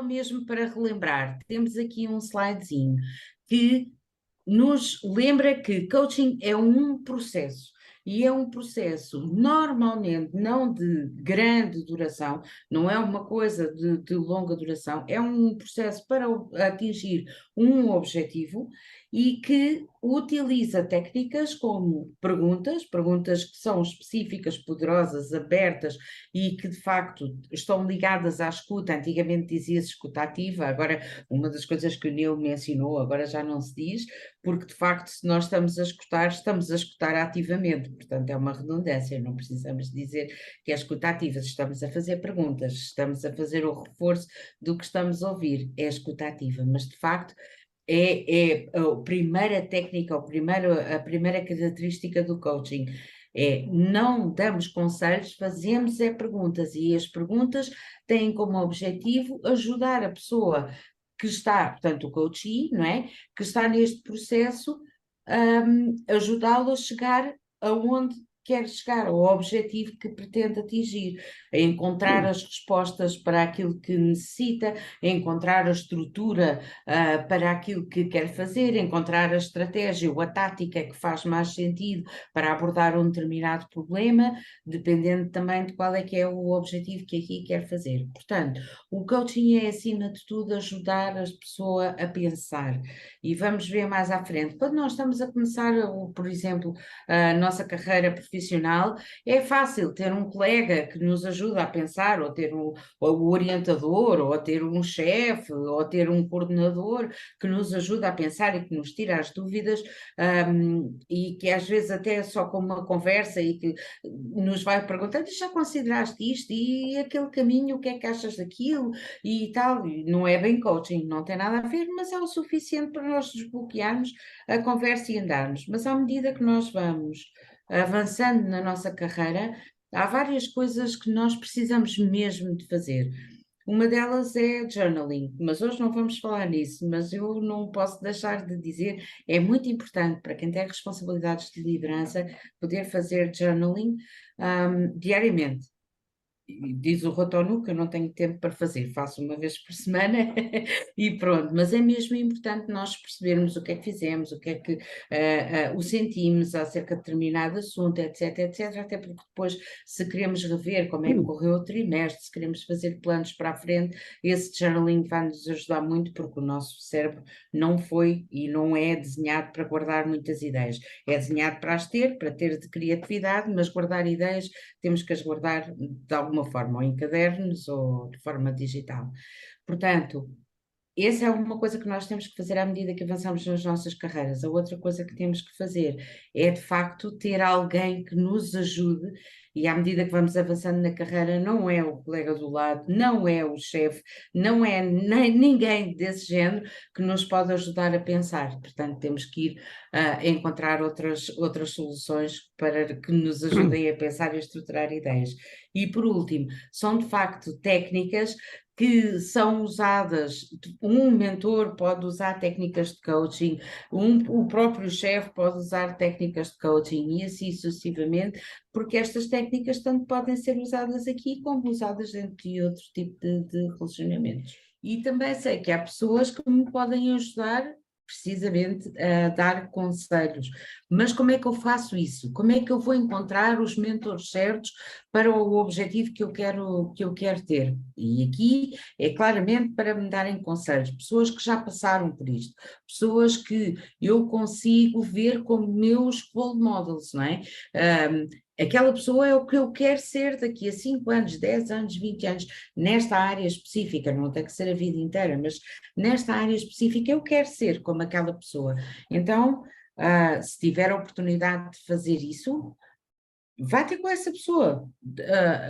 mesmo para relembrar, temos aqui um slidezinho que nos lembra que coaching é um processo. E é um processo normalmente não de grande duração, não é uma coisa de longa duração, é um processo para atingir um objetivo e que utiliza técnicas como perguntas que são específicas, poderosas, abertas e que de facto estão ligadas à escuta. Antigamente dizia-se escuta ativa, agora uma das coisas que o Neil mencionou, agora já não se diz, porque de facto, se nós estamos a escutar ativamente, portanto é uma redundância, não precisamos dizer que é escuta ativa, estamos a fazer perguntas, estamos a fazer o reforço do que estamos a ouvir, é escuta ativa, mas de facto é a primeira técnica, a primeira característica do coaching. É, não damos conselhos, fazemos perguntas, e as perguntas têm como objetivo ajudar a pessoa que está, portanto, o coachee, não é? Que está neste processo, ajudá-lo a chegar aonde quer chegar, ao objetivo que pretende atingir, a encontrar as respostas para aquilo que necessita, a encontrar a estrutura para aquilo que quer fazer, a encontrar a estratégia ou a tática que faz mais sentido para abordar um determinado problema, dependendo também de qual é que é o objetivo que aqui quer fazer. Portanto, o coaching é, acima de tudo, ajudar a pessoa a pensar. E vamos ver mais à frente. Quando nós estamos a começar, por exemplo, a nossa carreira profissional, é fácil ter um colega que nos ajuda a pensar, ou ter o orientador, ou ter um chefe, ou ter um coordenador que nos ajuda a pensar e que nos tira as dúvidas, e que às vezes até é só com uma conversa e que nos vai perguntando, já consideraste isto e aquele caminho, o que é que achas daquilo e tal, e não é bem coaching, não tem nada a ver, mas é o suficiente para nós desbloquearmos a conversa e andarmos. Mas à medida que nós vamos avançando na nossa carreira, há várias coisas que nós precisamos mesmo de fazer. Uma delas é journaling, mas hoje não vamos falar nisso, mas eu não posso deixar de dizer, é muito importante para quem tem responsabilidades de liderança poder fazer journaling diariamente. Diz o Rotonu que eu não tenho tempo para fazer, faço uma vez por semana e pronto, mas é mesmo importante nós percebermos o que é que fizemos, o que é que o sentimos acerca de determinado assunto, etc, etc, até porque depois, se queremos rever como é que correu o trimestre, se queremos fazer planos para a frente, esse journaling vai nos ajudar muito, porque o nosso cérebro não foi e não é desenhado para guardar muitas ideias, é desenhado para as ter, para ter de criatividade, mas guardar ideias temos que as guardar de alguma forma, ou em cadernos ou de forma digital. Portanto, essa é uma coisa que nós temos que fazer à medida que avançamos nas nossas carreiras. A outra coisa que temos que fazer é, de facto, ter alguém que nos ajude, e à medida que vamos avançando na carreira, não é o colega do lado, não é o chefe, não é ninguém desse género que nos pode ajudar a pensar. Portanto, temos que ir encontrar outras soluções para que nos ajudem a pensar e a estruturar ideias. E, por último, são de facto técnicas que são usadas, um mentor pode usar técnicas de coaching, o próprio chefe pode usar técnicas de coaching e assim sucessivamente, porque estas técnicas tanto podem ser usadas aqui como usadas dentro de outro tipo de relacionamentos. E também sei que há pessoas que me podem ajudar precisamente a dar conselhos. Mas como é que eu faço isso? Como é que eu vou encontrar os mentores certos para o objetivo que eu quero ter? E aqui é claramente para me darem conselhos, pessoas que já passaram por isto, pessoas que eu consigo ver como meus role models, não é? Aquela pessoa é o que eu quero ser daqui a 5 anos, 10 anos, 20 anos, nesta área específica, não tem que ser a vida inteira, mas nesta área específica eu quero ser como aquela pessoa. Então, se tiver a oportunidade de fazer isso, vá ter com essa pessoa,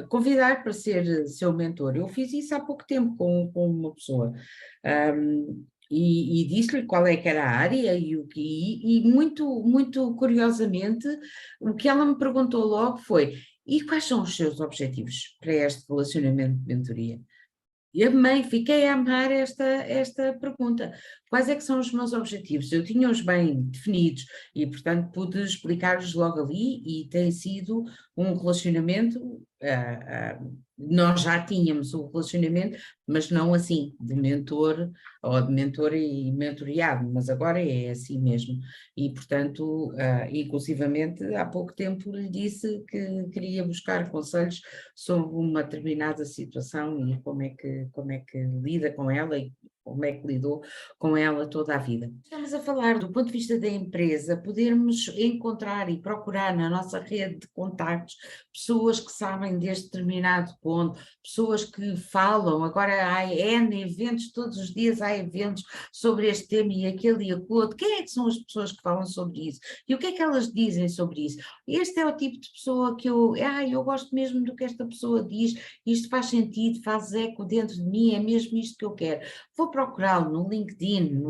convidar para ser seu mentor. Eu fiz isso há pouco tempo com uma pessoa. E disse-lhe qual é que era a área e muito, muito curiosamente, o que ela me perguntou logo foi: e quais são os seus objetivos para este relacionamento de mentoria? E amei, fiquei a amar esta pergunta, quais é que são os meus objetivos? Eu tinha-os bem definidos e, portanto, pude explicar-os logo ali e tem sido um relacionamento, nós já tínhamos um relacionamento, mas não assim, de mentor ou de mentor e mentoriado, mas agora é assim mesmo. E, portanto, inclusivamente, há pouco tempo lhe disse que queria buscar conselhos sobre uma determinada situação e como é que lida com ela e como é que lidou com ela toda a vida. Estamos a falar do ponto de vista da empresa, podermos encontrar e procurar na nossa rede de contactos pessoas que sabem deste determinado ponto, pessoas que falam, agora há N eventos, todos os dias há eventos sobre este tema e aquele e aquele outro. Quem é que são as pessoas que falam sobre isso? E o que é que elas dizem sobre isso? Este é o tipo de pessoa que eu gosto mesmo do que esta pessoa diz, isto faz sentido, faz eco dentro de mim, é mesmo isto que eu quero. Vou procurá-lo no LinkedIn,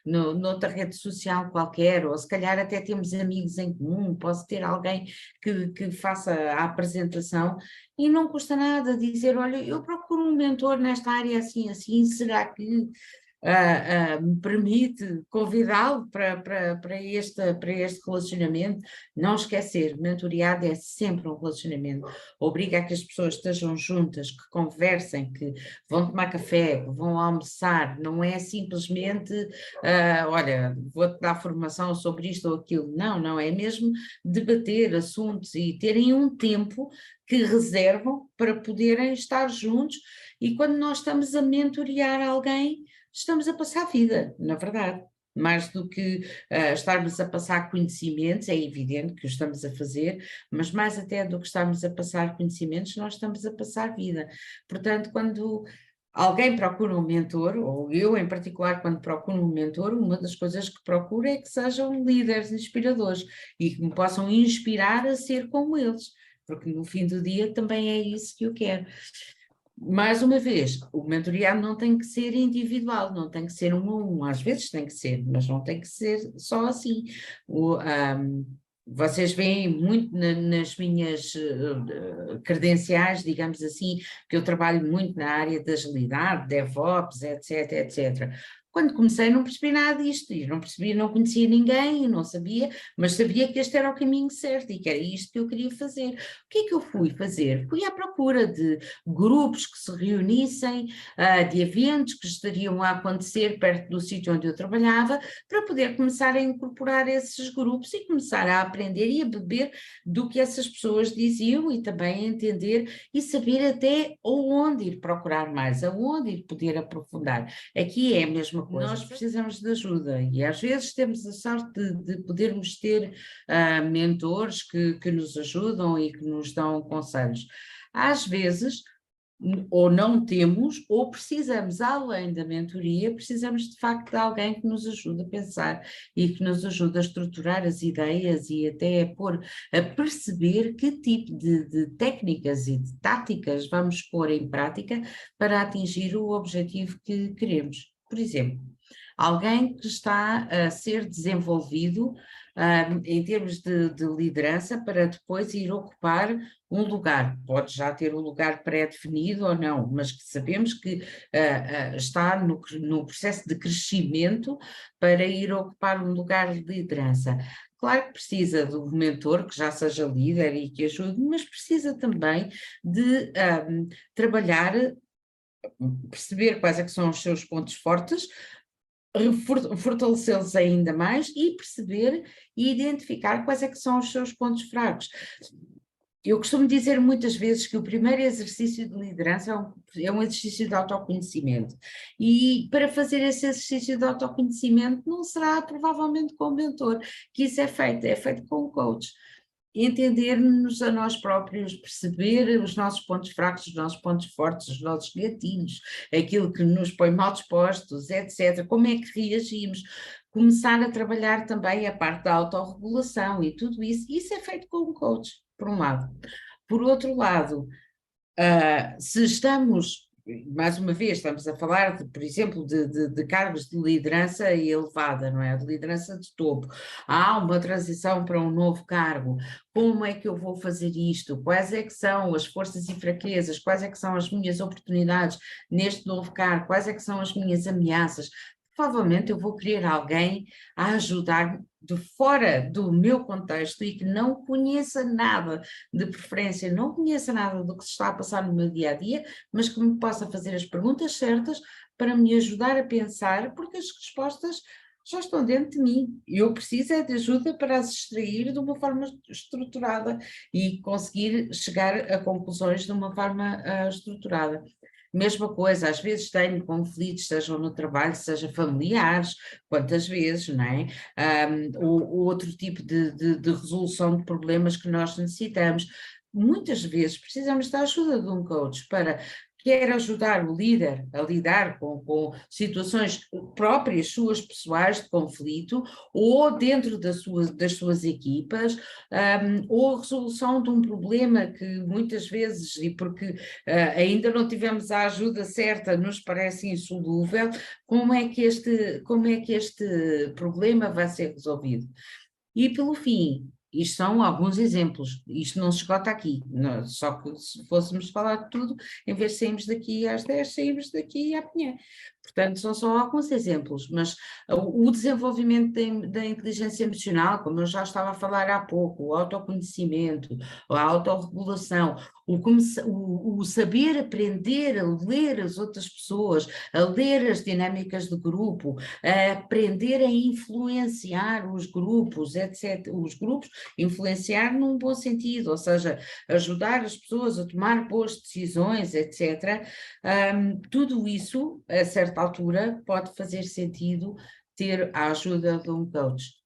noutra rede social qualquer, ou se calhar até temos amigos em comum, posso ter alguém que faça a apresentação e não custa nada dizer, olha, eu procuro um mentor nesta área assim, assim, será que me permite convidá-lo para este relacionamento? Não esquecer, mentoreado é sempre um relacionamento, obriga a que as pessoas estejam juntas, que conversem, que vão tomar café, que vão almoçar, não é simplesmente, olha, vou-te dar formação sobre isto ou aquilo, não, é mesmo debater assuntos e terem um tempo que reservam para poderem estar juntos e quando nós estamos a mentorear alguém, estamos a passar vida, na verdade. Mais do que estarmos a passar conhecimentos, é evidente que o estamos a fazer, mas mais até do que estarmos a passar conhecimentos, nós estamos a passar vida. Portanto, quando alguém procura um mentor, ou eu em particular, quando procuro um mentor, uma das coisas que procuro é que sejam líderes inspiradores e que me possam inspirar a ser como eles, porque no fim do dia também é isso que eu quero. Mais uma vez, o mentoreado não tem que ser individual, não tem que ser um a um, às vezes tem que ser, mas não tem que ser só assim. Vocês veem muito nas minhas credenciais, digamos assim, que eu trabalho muito na área da agilidade, DevOps, etc, etc. Quando comecei não percebi nada disto, e não percebi, não conhecia ninguém, não sabia, mas sabia que este era o caminho certo e que era isto que eu queria fazer. O que é que eu fui fazer? Fui à procura de grupos que se reunissem, de eventos que estariam a acontecer perto do sítio onde eu trabalhava, para poder começar a incorporar esses grupos e começar a aprender e a beber do que essas pessoas diziam e também a entender e saber até aonde ir procurar mais, aonde ir poder aprofundar. Aqui é a mesma coisa. Nós precisamos de ajuda e às vezes temos a sorte de podermos ter mentores que nos ajudam e que nos dão conselhos. Às vezes, ou não temos, ou precisamos, além da mentoria, precisamos de facto de alguém que nos ajude a pensar e que nos ajude a estruturar as ideias e até a perceber que tipo de técnicas e de táticas vamos pôr em prática para atingir o objetivo que queremos. Por exemplo, alguém que está a ser desenvolvido em termos de liderança para depois ir ocupar um lugar, pode já ter um lugar pré-definido ou não, mas que sabemos que está no processo de crescimento para ir ocupar um lugar de liderança. Claro que precisa de um mentor que já seja líder e que ajude, mas precisa também de trabalhar, perceber quais é que são os seus pontos fortes, fortalecê-los ainda mais e perceber e identificar quais é que são os seus pontos fracos. Eu costumo dizer muitas vezes que o primeiro exercício de liderança é um exercício de autoconhecimento e para fazer esse exercício de autoconhecimento não será provavelmente com o mentor que isso é feito com o coach. Entender-nos a nós próprios, perceber os nossos pontos fracos, os nossos pontos fortes, os nossos gatilhos, aquilo que nos põe mal dispostos, etc. Como é que reagimos? Começar a trabalhar também a parte da autorregulação e tudo isso. Isso é feito com um coach, por um lado. Por outro lado, se estamos, mais uma vez, estamos a falar, por exemplo, de cargos de liderança elevada, não é? De liderança de topo. Há uma transição para um novo cargo. Como é que eu vou fazer isto? Quais é que são as forças e fraquezas? Quais é que são as minhas oportunidades neste novo cargo? Quais é que são as minhas ameaças? De provavelmente eu vou querer alguém a ajudar-me de fora do meu contexto e que não conheça nada, de preferência, não conheça nada do que se está a passar no meu dia a dia, mas que me possa fazer as perguntas certas para me ajudar a pensar, porque as respostas já estão dentro de mim. Eu preciso é de ajuda para as extrair de uma forma estruturada e conseguir chegar a conclusões de uma forma estruturada. Mesma coisa, às vezes tenho conflitos, sejam no trabalho, seja familiares, quantas vezes, não é? Ou outro tipo de resolução de problemas que nós necessitamos. Muitas vezes precisamos da ajuda de um coach para quer ajudar o líder a lidar com situações próprias, suas pessoais de conflito, ou dentro das suas equipas, ou a resolução de um problema que muitas vezes, e porque ainda não tivemos a ajuda certa, nos parece insolúvel, como é que este problema vai ser resolvido. E pelo fim, isto são alguns exemplos, isto não se esgota aqui, só que se fôssemos falar de tudo, em vez de sairmos daqui às 10, saímos daqui amanhã. Portanto, são só alguns exemplos, mas o desenvolvimento da inteligência emocional, como eu já estava a falar há pouco, o autoconhecimento, a autorregulação, o saber aprender a ler as outras pessoas, a ler as dinâmicas de grupo, a aprender a influenciar os grupos, etc. Os grupos, influenciar num bom sentido, ou seja, ajudar as pessoas a tomar boas decisões, etc. Tudo isso, a certa altura, pode fazer sentido ter a ajuda de um coach.